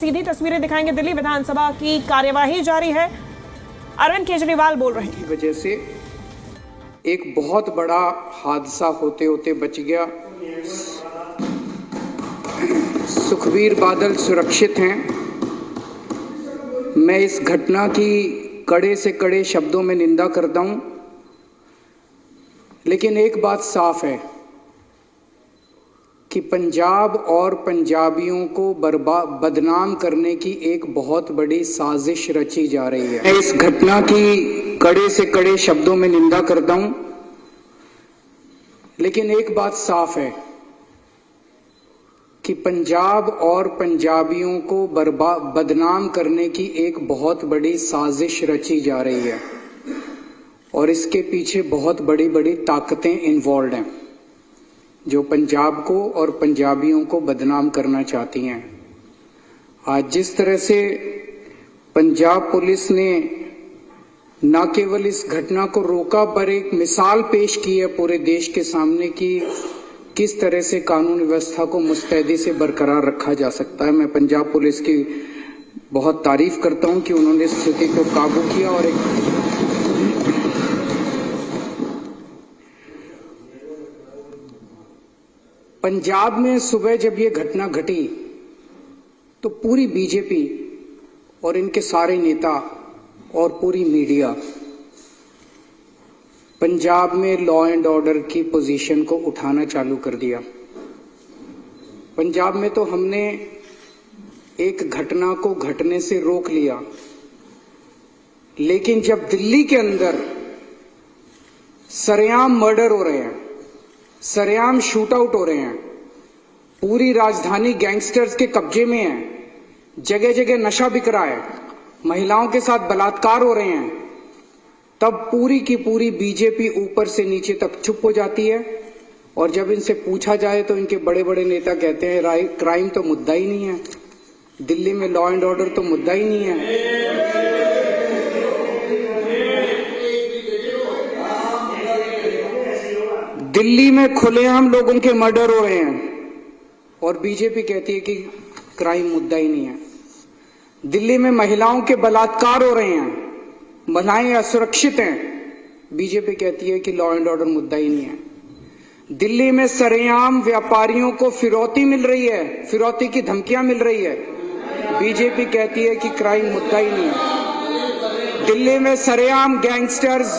सीधी तस्वीरें दिखाएंगे। दिल्ली विधानसभा की कार्यवाही जारी है। अरविंद केजरीवाल बोल रहे हैं। की वजह से एक बहुत बड़ा हादसा होते होते बच गया। सुखबीर बादल सुरक्षित हैं। मैं इस घटना की कड़े से कड़े शब्दों में निंदा करता हूं, लेकिन एक बात साफ है कि पंजाब और पंजाबियों को बदनाम करने की एक बहुत बड़ी साजिश रची जा रही है। मैं इस घटना की कड़े से कड़े शब्दों में निंदा करता हूं, लेकिन एक बात साफ है कि पंजाब और पंजाबियों को बदनाम करने की एक बहुत बड़ी साजिश रची जा रही है और इसके पीछे बहुत बड़ी बड़ी ताकतें इन्वॉल्व हैं जो पंजाब को और पंजाबियों को बदनाम करना चाहती हैं। आज जिस तरह से पंजाब पुलिस ने न केवल इस घटना को रोका पर एक मिसाल पेश की है पूरे देश के सामने कि किस तरह से कानून व्यवस्था को मुस्तैदी से बरकरार रखा जा सकता है। मैं पंजाब पुलिस की बहुत तारीफ करता हूं कि उन्होंने स्थिति को काबू किया और एक पंजाब में सुबह जब ये घटना घटी तो पूरी बीजेपी और इनके सारे नेता और पूरी मीडिया पंजाब में लॉ एंड ऑर्डर की पोजीशन को उठाना चालू कर दिया। पंजाब में तो हमने एक घटना को घटने से रोक लिया, लेकिन जब दिल्ली के अंदर सरेआम मर्डर हो रहे हैं, सरेआम शूट आउट हो रहे हैं, पूरी राजधानी गैंगस्टर्स के कब्जे में है, जगह जगह नशा बिक रहा है, महिलाओं के साथ बलात्कार हो रहे हैं, तब पूरी की पूरी बीजेपी ऊपर से नीचे तक चुप हो जाती है। और जब इनसे पूछा जाए तो इनके बड़े बड़े नेता कहते हैं क्राइम तो मुद्दा ही नहीं है, दिल्ली में लॉ एंड ऑर्डर तो मुद्दा ही नहीं है। दिल्ली में खुलेआम लोगों के मर्डर हो रहे हैं और बीजेपी कहती है कि क्राइम मुद्दा ही नहीं है। दिल्ली में महिलाओं के बलात्कार हो रहे हैं, महिलाएं असुरक्षित हैं, बीजेपी कहती है कि लॉ एंड ऑर्डर मुद्दा ही नहीं है। दिल्ली में सरेआम व्यापारियों को फिरौती मिल रही है, फिरौती की धमकियां मिल रही है, बीजेपी कहती है कि क्राइम मुद्दा ही नहीं है। दिल्ली में सरेआम गैंगस्टर्स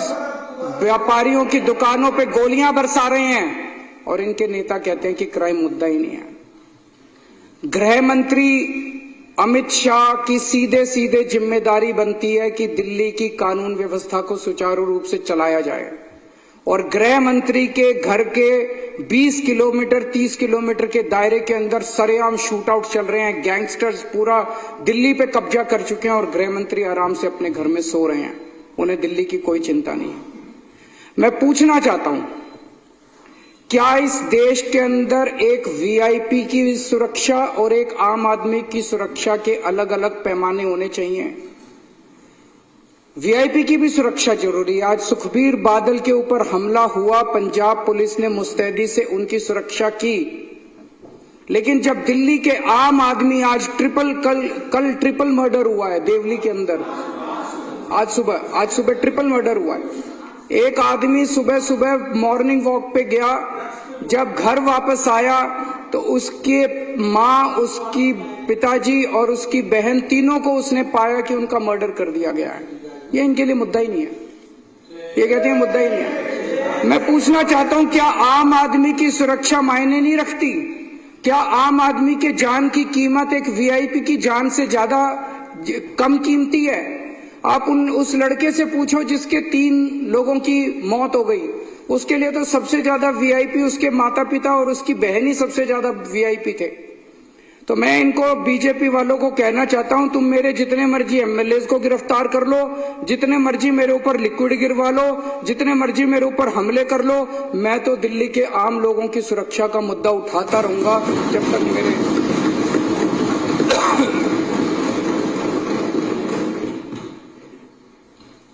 व्यापारियों की दुकानों पे गोलियां बरसा रहे हैं और इनके नेता कहते हैं कि क्राइम मुद्दा ही नहीं है। गृह मंत्री अमित शाह की सीधे सीधे जिम्मेदारी बनती है कि दिल्ली की कानून व्यवस्था को सुचारू रूप से चलाया जाए और गृह मंत्री के घर के 20 किलोमीटर 30 किलोमीटर के दायरे के अंदर सरेआम शूट आउट चल रहे हैं। गैंगस्टर्स पूरा दिल्ली पे कब्जा कर चुके हैं और गृह मंत्री आराम से अपने घर में सो रहे हैं, उन्हें दिल्ली की कोई चिंता नहीं है। मैं पूछना चाहता हूं, क्या इस देश के अंदर एक वीआईपी की सुरक्षा और एक आम आदमी की सुरक्षा के अलग अलग पैमाने होने चाहिए? वीआईपी की भी सुरक्षा जरूरी है। आज सुखबीर बादल के ऊपर हमला हुआ, पंजाब पुलिस ने मुस्तैदी से उनकी सुरक्षा की, लेकिन जब दिल्ली के आम आदमी आज कल ट्रिपल मर्डर हुआ है देवली के अंदर, आज सुबह ट्रिपल मर्डर हुआ है। एक आदमी सुबह सुबह मॉर्निंग वॉक पे गया, जब घर वापस आया तो उसके माँ, उसकी पिताजी और उसकी बहन तीनों को उसने पाया कि उनका मर्डर कर दिया गया है। ये इनके लिए मुद्दा ही नहीं है, ये कहते हैं मुद्दा ही नहीं है। मैं पूछना चाहता हूं, क्या आम आदमी की सुरक्षा मायने नहीं रखती? क्या आम आदमी के जान की कीमत एक वीआईपी की जान से ज्यादा कम कीमती है? आप उस लड़के से पूछो जिसके 3 लोगों की मौत हो गई, उसके लिए तो सबसे ज्यादा वीआईपी उसके माता पिता और उसकी बहन ही सबसे ज्यादा वीआईपी थे। तो मैं इनको बीजेपी वालों को कहना चाहता हूं, तुम मेरे जितने मर्जी एमएलए को गिरफ्तार कर लो, जितने मर्जी मेरे ऊपर लिक्विड गिरवा लो, जितने मर्जी मेरे ऊपर हमले कर लो, मैं तो दिल्ली के आम लोगों की सुरक्षा का मुद्दा उठाता रहूंगा जब तक मेरे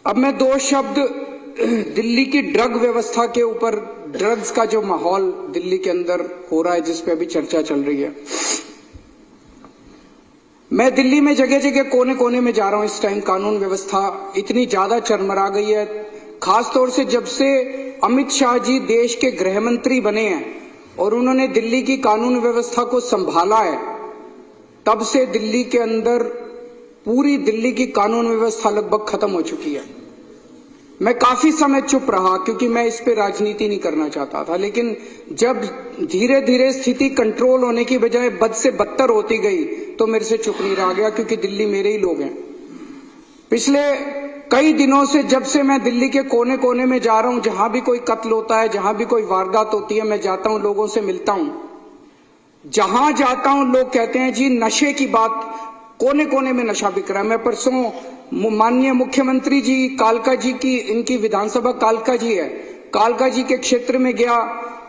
अब मैं 2 शब्द दिल्ली की ड्रग व्यवस्था के ऊपर, ड्रग्स का जो माहौल दिल्ली के अंदर हो रहा है जिस पे अभी चर्चा चल रही है, मैं दिल्ली में जगह जगह कोने कोने में जा रहा हूं। इस टाइम कानून व्यवस्था इतनी ज्यादा चरमरा गई है, खासतौर से जब से अमित शाह जी देश के गृह मंत्री बने हैं और उन्होंने दिल्ली की कानून व्यवस्था को संभाला है, तब से दिल्ली के अंदर पूरी दिल्ली की कानून व्यवस्था लगभग खत्म हो चुकी है। मैं काफी समय चुप रहा क्योंकि मैं इस पे राजनीति नहीं करना चाहता था, लेकिन जब धीरे धीरे स्थिति कंट्रोल होने की बजाय बद से बदतर होती गई तो मेरे से चुप नहीं रहा गया, क्योंकि दिल्ली मेरे ही लोग हैं। पिछले कई दिनों से जब से मैं दिल्ली के कोने कोने में जा रहा हूं, जहां भी कोई कत्ल होता है, जहां भी कोई वारदात होती है, मैं जाता हूं, लोगों से मिलता हूं। जहां जाता हूं लोग कहते हैं जी नशे की बात, कोने कोने में नशा बिक रहा है। मैं परसों माननीय मुख्यमंत्री जी कालका जी की, इनकी विधानसभा कालका जी है, कालका जी के क्षेत्र में गया,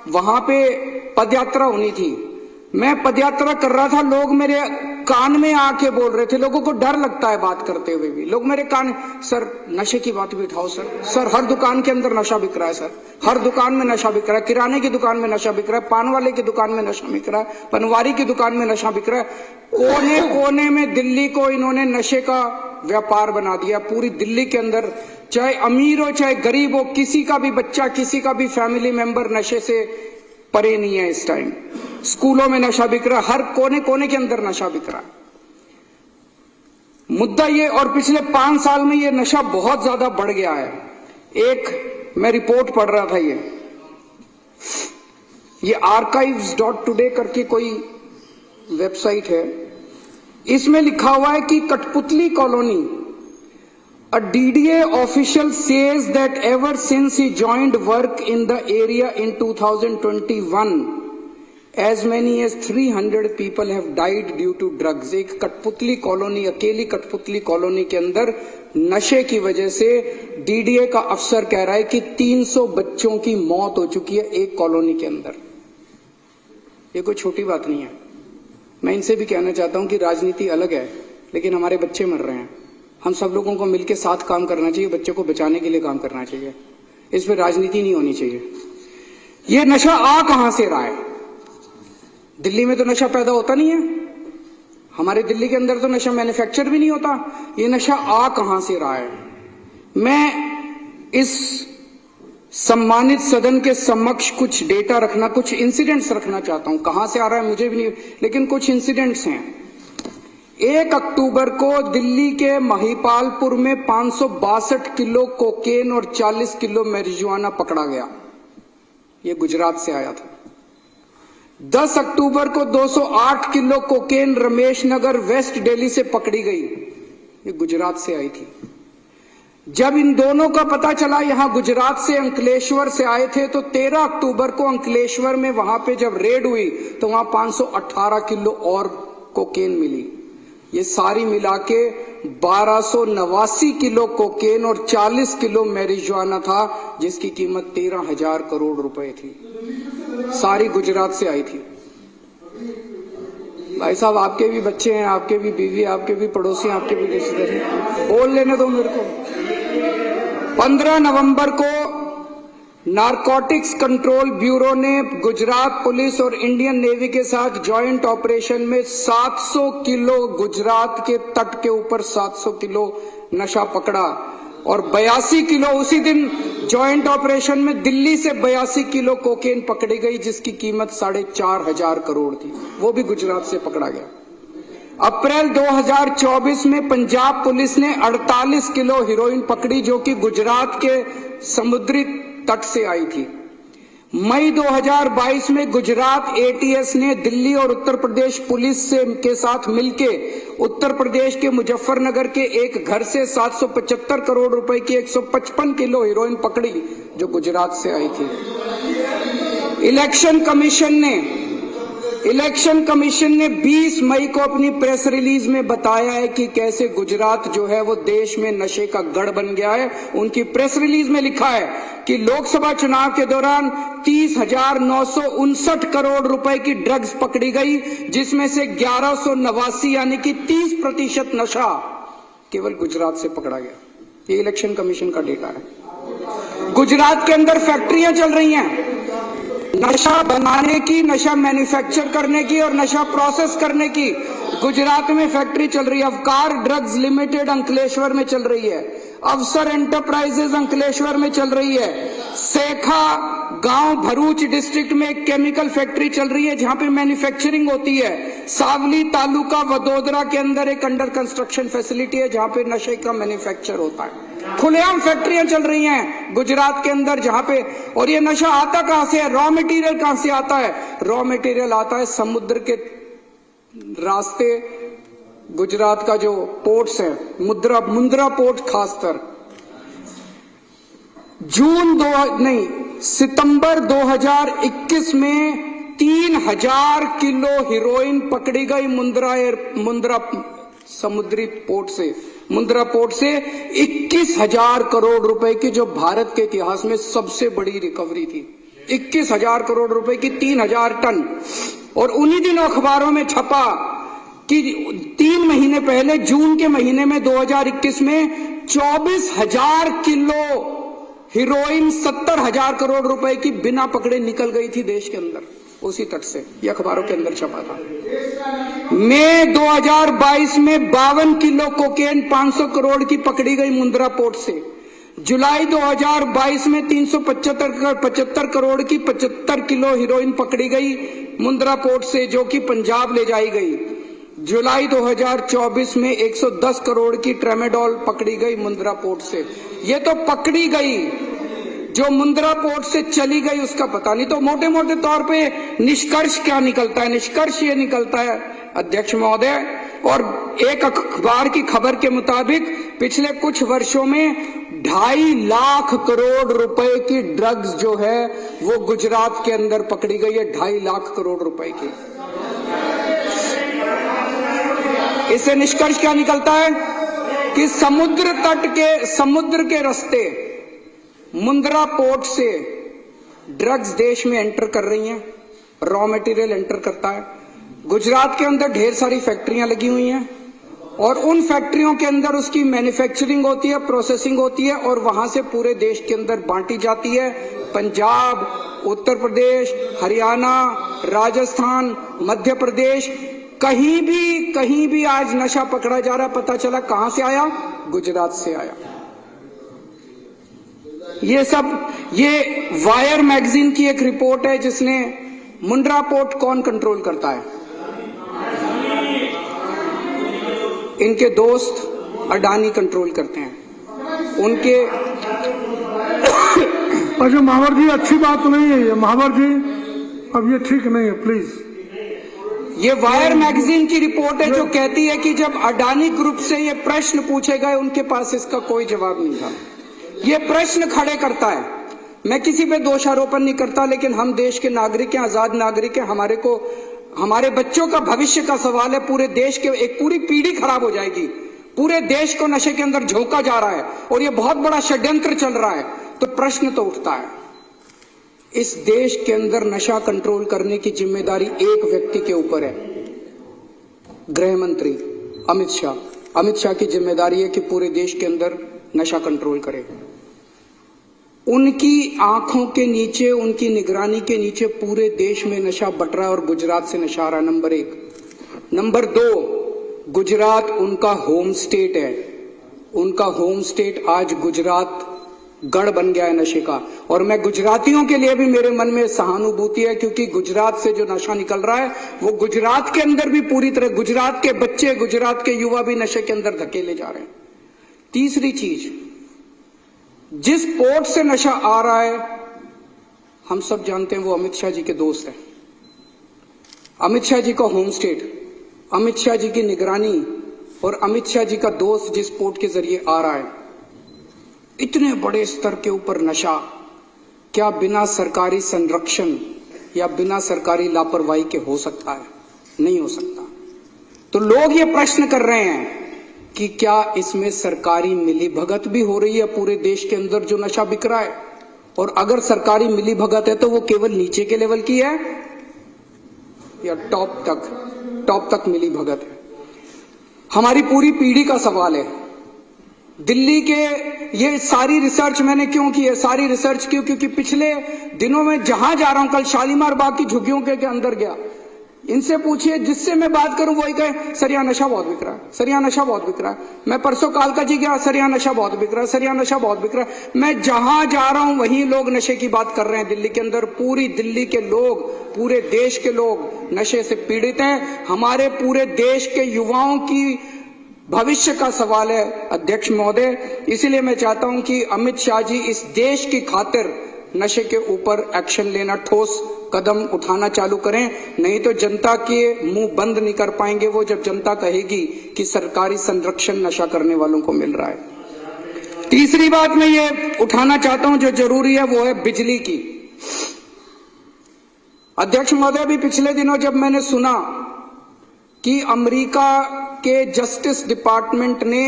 वहां पे पदयात्रा होनी थी। मैं पदयात्रा कर रहा था, लोग मेरे कान में आके बोल रहे थे, लोगों को डर लगता है बात करते हुए भी, लोग मेरे कान, सर नशे की बात भी उठाओ सर हर दुकान के अंदर नशा बिक रहा है सर, हर दुकान में नशा बिक रहा है, किराने की दुकान में नशा बिक रहा है, पान वाले की दुकान में नशा बिक रहा है, पनवारी की दुकान में नशा बिक रहा है। कोने कोने में दिल्ली को इन्होंने नशे का व्यापार बना दिया। पूरी दिल्ली के अंदर चाहे अमीर हो चाहे गरीब हो, किसी का भी बच्चा, किसी का भी फैमिली मेंबर नशे से परे नहीं है। इस टाइम स्कूलों में नशा बिक रहा है, हर कोने कोने के अंदर नशा बिक रहा है। मुद्दा ये, और पिछले 5 साल में ये नशा बहुत ज्यादा बढ़ गया है। एक मैं रिपोर्ट पढ़ रहा था, ये archives.today करके कोई वेबसाइट है, इसमें लिखा हुआ है कि कठपुतली colony, a DDA official says that ever since he joined work in the area in 2021, as many as 300 people have died due to drugs। एक कठपुतली कॉलोनी, अकेली कठपुतली कॉलोनी के अंदर नशे की वजह से DDA का अफसर कह रहा है कि 300 बच्चों की मौत हो चुकी है एक कॉलोनी के अंदर। ये कोई छोटी बात नहीं है। मैं इनसे भी कहना चाहता हूं कि राजनीति अलग है, लेकिन हमारे बच्चे मर रहे हैं। हम सब लोगों को मिलकर साथ काम करना चाहिए, बच्चों को बचाने के लिए काम करना चाहिए। इस पर राजनीति नहीं होनी चाहिए। ये नशा आ कहां से रहा है? दिल्ली में तो नशा पैदा होता नहीं है, हमारे दिल्ली के अंदर तो नशा मैन्युफैक्चर भी नहीं होता। ये नशा आ कहां से रहा है? मैं इस सम्मानित सदन के समक्ष कुछ डेटा रखना, कुछ इंसिडेंट्स रखना चाहता हूं। कहां से आ रहा है मुझे भी नहीं, लेकिन कुछ इंसिडेंट्स हैं। 1 अक्टूबर को दिल्ली के महिपालपुर में 562 किलो कोकेन और 40 किलो मैरिजुआना पकड़ा गया। ये गुजरात से आया था। 10 अक्टूबर को 208 kilo cocaine Ramesh Nagar waste Delhi से पकड़ी गई। ये गुजरात से आई थी। जब इन दोनों का पता चला, यहां गुजरात से अंकलेश्वर से आए थे, तो 13 अक्टूबर को अंकलेश्वर में वहां पे जब रेड हुई तो वहां 518 किलो और कोकेन मिली। ये सारी मिला के 1289 किलो कोकेन और 40 किलो मैरिजुआना था, जिसकी कीमत 13,000 करोड़ रुपए थी। सारी गुजरात से आई थी। भाई साहब, आपके भी बच्चे हैं, आपके भी बीवी, आपके भी पड़ोसी, आपके भी रिश्तेदार, बोल लेने दो मेरे को। 15 नवंबर को नारकोटिक्स कंट्रोल ब्यूरो ने गुजरात पुलिस और इंडियन नेवी के साथ जॉइंट ऑपरेशन में 700 किलो गुजरात के तट के ऊपर 700 किलो नशा पकड़ा और 82 किलो उसी दिन जॉइंट ऑपरेशन में दिल्ली से 82 किलो कोकेन पकड़ी गई, जिसकी कीमत 4,500 करोड़ थी। वो भी गुजरात से पकड़ा गया। अप्रैल 2024 में पंजाब पुलिस ने 48 किलो हेरोइन पकड़ी, जो कि गुजरात के समुद्री तट से आई थी। मई 2022 में गुजरात ATS ने दिल्ली और उत्तर प्रदेश पुलिस के साथ मिलके उत्तर प्रदेश के मुजफ्फरनगर के एक घर से 775 करोड़ रुपए की 155 किलो हेरोइन पकड़ी, जो गुजरात से आई थी। इलेक्शन कमीशन ने 20 मई को अपनी प्रेस रिलीज में बताया है कि कैसे गुजरात जो है वो देश में नशे का गढ़ बन गया है। उनकी प्रेस रिलीज में लिखा है कि लोकसभा चुनाव के दौरान 30,959 करोड़ रुपए की ड्रग्स पकड़ी गई, जिसमें से 1189 यानी कि 30% नशा केवल गुजरात से पकड़ा गया। ये इलेक्शन कमीशन का डेटा है। गुजरात के अंदर फैक्ट्रियां चल रही हैं नशा बनाने की, नशा मैन्युफैक्चर करने की और नशा प्रोसेस करने की। गुजरात में फैक्ट्री चल रही है, अवकार ड्रग्स लिमिटेड अंकलेश्वर में चल रही है, अवसर एंटरप्राइजेज अंकलेश्वर में चल रही है, सेखा गांव भरूच डिस्ट्रिक्ट में एक केमिकल फैक्ट्री चल रही है जहां पे मैन्युफैक्चरिंग होती है, सावली तालुका वडोदरा के अंदर एक अंडर कंस्ट्रक्शन फैसिलिटी है जहां पे नशे का मैन्युफैक्चर होता है। खुलेआम फैक्ट्रियां चल रही हैं गुजरात के अंदर जहां पे, और ये नशा आता कहां से है, रॉ मटेरियल कहां से आता है, रॉ मटेरियल आता है समुद्र के रास्ते, गुजरात का जो पोर्ट्स है, मुंद्रा पोर्ट खासकर, सितंबर 2021 में 3000 किलो हीरोइन पकड़ी गई मुंद्रा समुद्री पोर्ट से, मुंद्रा पोर्ट से 21,000 करोड़ रुपए की, जो भारत के इतिहास में सबसे बड़ी रिकवरी थी। 21,000 करोड़ रुपए की 3,000 टन। और उन्हीं दिनों अखबारों में छपा कि 3 महीने पहले जून के महीने में 2021 में 24,000 किलो हीरोइन 70,000 करोड़ रुपए की बिना पकड़े निकल गई थी देश के अंदर, उसी तट से। ये अखबारों के अंदर छपा था। मई 2022 में 52 किलो कोकेन 500 करोड़ की पकड़ी गई मुंद्रा पोर्ट से। जुलाई 2022 में 375 करोड़ की 75 किलो हीरोइन पकड़ी गई मुंद्रा पोर्ट से, जो कि पंजाब ले जाई गई। जुलाई 2024 में 110 करोड़ की ट्रेमेडोल पकड़ी गई मुंद्रा पोर्ट से। ये तो पकड़ी गई, जो मुंद्रा पोर्ट से चली गई उसका पता नहीं। तो मोटे मोटे तौर पे निष्कर्ष क्या निकलता है? निष्कर्ष ये निकलता है अध्यक्ष महोदय, और एक अखबार की खबर के मुताबिक पिछले कुछ वर्षों में 2.5 लाख करोड़ रुपए की ड्रग्स जो है वो गुजरात के अंदर पकड़ी गई है। 2.5 लाख करोड़ रुपए की। इससे निष्कर्ष क्या निकलता है कि समुद्र के रास्ते मुंद्रा पोर्ट से ड्रग्स देश में एंटर कर रही हैं, रॉ मटेरियल एंटर करता है। गुजरात के अंदर ढेर सारी फैक्ट्रियां लगी हुई हैं और उन फैक्ट्रियों के अंदर उसकी मैन्युफैक्चरिंग होती है, प्रोसेसिंग होती है और वहां से पूरे देश के अंदर बांटी जाती है। पंजाब, उत्तर प्रदेश, हरियाणा, राजस्थान, मध्य प्रदेश, कहीं भी आज नशा पकड़ा जा रहा है। पता चला कहां से आया? गुजरात से आया। ये वायर मैगजीन की एक रिपोर्ट है जिसने मुंद्रा पोर्ट कौन कंट्रोल करता है? इनके दोस्त अडानी कंट्रोल करते हैं। उनके अच्छा महावर जी, अच्छी बात नहीं है ये महावर जी, अब ये ठीक नहीं है प्लीज। ये वायर मैगजीन की रिपोर्ट है जो कहती है कि जब अडानी ग्रुप से ये प्रश्न पूछे गए उनके पास इसका कोई जवाब नहीं था। ये प्रश्न खड़े करता है। मैं किसी पे दोषारोपण नहीं करता, लेकिन हम देश के नागरिक हैं, आजाद नागरिक हैं। हमारे बच्चों का भविष्य का सवाल है। पूरे देश के एक पूरी पीढ़ी खराब हो जाएगी। पूरे देश को नशे के अंदर झोंका जा रहा है और ये बहुत बड़ा षड्यंत्र चल रहा है। तो प्रश्न तो उठता है, इस देश के अंदर नशा कंट्रोल करने की जिम्मेदारी एक व्यक्ति के ऊपर है, गृह मंत्री अमित शाह। अमित शाह की जिम्मेदारी है कि पूरे देश के अंदर नशा कंट्रोल करे। उनकी आंखों के नीचे, उनकी निगरानी के नीचे पूरे देश में नशा बट रहा है और गुजरात से नशा आ रहा है। नंबर 1। नंबर 2, गुजरात उनका होम स्टेट है। उनका होम स्टेट आज गुजरात गढ़ बन गया है नशे का। और मैं गुजरातियों के लिए भी मेरे मन में सहानुभूति है, क्योंकि गुजरात से जो नशा निकल रहा है वो गुजरात के अंदर भी पूरी तरह, गुजरात के बच्चे, गुजरात के युवा भी नशे के अंदर धकेले जा रहे हैं। तीसरी चीज, जिस पोर्ट से नशा आ रहा है हम सब जानते हैं, वो अमित शाह जी के दोस्त हैं। अमित शाह जी का होम स्टेट, अमित शाह जी की निगरानी और अमित शाह जी का दोस्त जिस पोर्ट के जरिए आ रहा है, इतने बड़े स्तर के ऊपर नशा क्या बिना सरकारी संरक्षण या बिना सरकारी लापरवाही के हो सकता है? नहीं हो सकता। तो लोग ये प्रश्न कर रहे हैं कि क्या इसमें सरकारी मिलीभगत भी हो रही है पूरे देश के अंदर जो नशा बिक रहा है? और अगर सरकारी मिलीभगत है तो वो केवल नीचे के लेवल की है या टॉप तक मिलीभगत है? हमारी पूरी पीढ़ी का सवाल है। दिल्ली के, ये सारी रिसर्च मैंने क्यों की है? सारी रिसर्च क्यों? क्योंकि पिछले दिनों में जहां जा रहा हूं, कल शालीमार बाग की झुग्गियों के अंदर गया, इनसे पूछिए, जिससे मैं बात करूं वही कहे सर यहाँ नशा बहुत बिक रहा है, सर यहाँ नशा बहुत बिक रहा है। मैं परसों कालका जी गया, सर यहाँ नशा बहुत बिक रहा है, सर यहाँ नशा बहुत बिक रहा है। मैं जहां जा रहा हूं वहीं लोग नशे की बात कर रहे हैं। दिल्ली के अंदर पूरी दिल्ली के लोग, पूरे देश के लोग नशे से पीड़ित हैं। हमारे पूरे देश के युवाओं की भविष्य का सवाल है अध्यक्ष महोदय। इसीलिए मैं चाहता हूं कि अमित शाह जी इस देश की खातिर नशे के ऊपर एक्शन लेना, ठोस कदम उठाना चालू करें। नहीं तो जनता के मुंह बंद नहीं कर पाएंगे वो, जब जनता कहेगी कि सरकारी संरक्षण नशा करने वालों को मिल रहा है। तीसरी बात मैं ये उठाना चाहता हूं जो जरूरी है, वो है बिजली की। अध्यक्ष महोदय, भी पिछले दिनों जब मैंने सुना कि अमेरिका के जस्टिस डिपार्टमेंट ने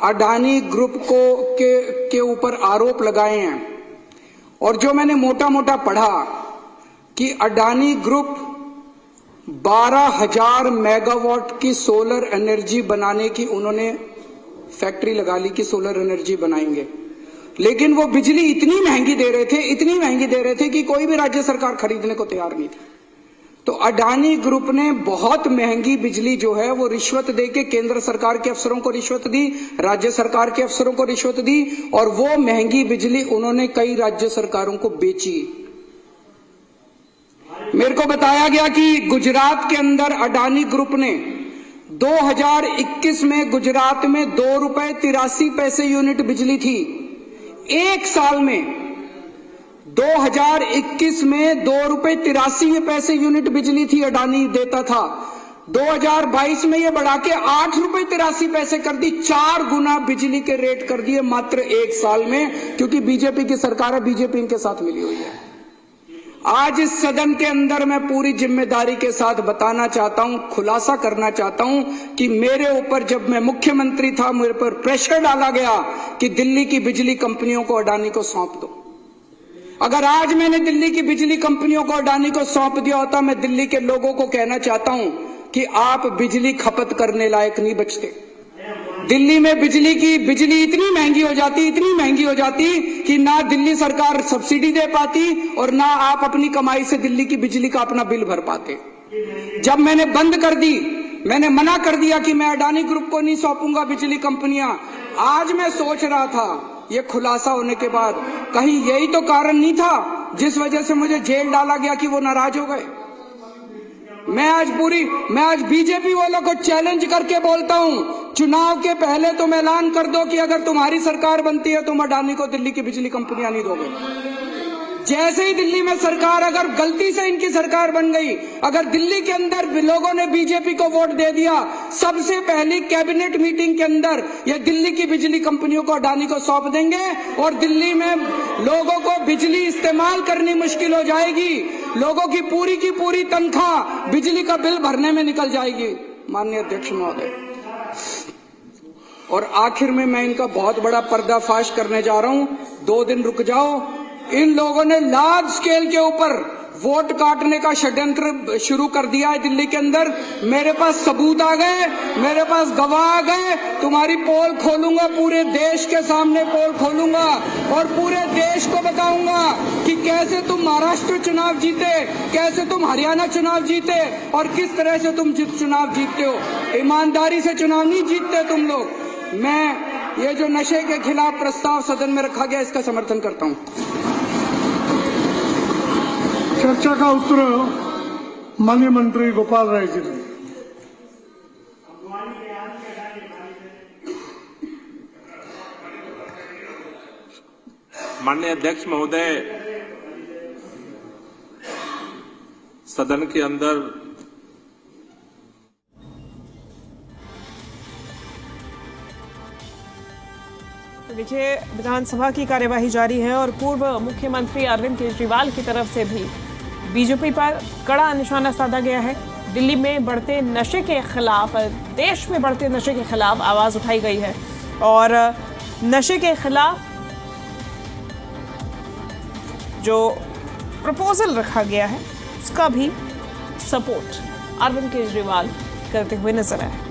अडानी ग्रुप के ऊपर आरोप लगाए हैं, और जो मैंने मोटा मोटा पढ़ा कि अडानी ग्रुप 12,000 मेगावाट की सोलर एनर्जी बनाने की उन्होंने फैक्ट्री लगा ली कि सोलर एनर्जी बनाएंगे, लेकिन वो बिजली इतनी महंगी दे रहे थे कि कोई भी राज्य सरकार खरीदने को तैयार नहीं थी। तो अडानी ग्रुप ने बहुत महंगी बिजली जो है वो रिश्वत देके केंद्र सरकार के अफसरों को रिश्वत दी, राज्य सरकार के अफसरों को रिश्वत दी, और वो महंगी बिजली उन्होंने कई राज्य सरकारों को बेची। मेरे को बताया गया कि गुजरात के अंदर अडानी ग्रुप ने 2021 में गुजरात में ₹2.83 यूनिट बिजली थी। एक साल में 2021 में ₹2.83 यूनिट बिजली थी अडानी देता था। 2022 में ये बढ़ा के ₹8.83 कर दी, 4 गुना बिजली के रेट कर दिए मात्र एक साल में, क्योंकि बीजेपी की सरकार है, बीजेपी इनके साथ मिली हुई है। आज इस सदन के अंदर मैं पूरी जिम्मेदारी के साथ बताना चाहता हूं, खुलासा करना चाहता हूं कि मेरे ऊपर जब मैं मुख्यमंत्री था, मेरे पर प्रेशर डाला गया कि दिल्ली की बिजली कंपनियों को अडानी को सौंप दो। अगर आज मैंने दिल्ली की बिजली कंपनियों को अडानी को सौंप दिया होता, मैं दिल्ली के लोगों को कहना चाहता हूं कि आप बिजली खपत करने लायक नहीं बचते। दिल्ली में बिजली इतनी महंगी हो जाती कि ना दिल्ली सरकार सब्सिडी दे पाती और ना आप अपनी कमाई से दिल्ली की बिजली का अपना बिल भर पाते। जब मैंने बंद कर दी, मैंने मना कर दिया कि मैं अडानी ग्रुप को नहीं सौंपूंगा बिजली कंपनियां। आज मैं सोच रहा था ये खुलासा होने के बाद कहीं यही तो कारण नहीं था जिस वजह से मुझे जेल डाला गया कि वो नाराज हो गए। मैं आज बीजेपी वालों को चैलेंज करके बोलता हूं, चुनाव के पहले तुम ऐलान कर दो कि अगर तुम्हारी सरकार बनती है तुम अडानी को दिल्ली की बिजली कंपनियां नहीं दोगे। जैसे ही दिल्ली में सरकार, अगर गलती से इनकी सरकार बन गई, अगर दिल्ली के अंदर लोगों ने बीजेपी को वोट दे दिया, सबसे पहली कैबिनेट मीटिंग के अंदर ये दिल्ली की बिजली कंपनियों को अडानी को सौंप देंगे और दिल्ली में लोगों को बिजली इस्तेमाल करनी मुश्किल हो जाएगी। लोगों की पूरी तनख्वाह बिजली का बिल भरने में निकल जाएगी। माननीय अध्यक्ष महोदय, और आखिर में मैं इनका बहुत बड़ा पर्दाफाश करने जा रहा हूं, 2 दिन रुक जाओ। इन लोगों ने लार्ज स्केल के ऊपर वोट काटने का षड्यंत्र शुरू कर दिया है दिल्ली के अंदर। मेरे पास सबूत आ गए, मेरे पास गवाह आ गए। तुम्हारी पोल खोलूंगा, पूरे देश के सामने पोल खोलूंगा और पूरे देश को बताऊंगा कि कैसे तुम महाराष्ट्र चुनाव जीते, कैसे तुम हरियाणा चुनाव जीते और किस तरह से तुम चुनाव जीतते हो। ईमानदारी से चुनाव नहीं जीतते तुम लोग। मैं ये जो नशे के खिलाफ प्रस्ताव सदन में रखा गया, इसका समर्थन करता हूं। चर्चा का उत्तर माननीय मंत्री गोपाल राय जी ने। माननीय अध्यक्ष महोदय, सदन के अंदर देखिए, विधानसभा की कार्यवाही जारी है और पूर्व मुख्यमंत्री अरविंद केजरीवाल की तरफ से भी बीजेपी पर कड़ा निशाना साधा गया है। दिल्ली में बढ़ते नशे के खिलाफ, देश में बढ़ते नशे के खिलाफ आवाज उठाई गई है और नशे के खिलाफ जो प्रपोजल रखा गया है उसका भी सपोर्ट अरविंद केजरीवाल करते हुए नजर आए।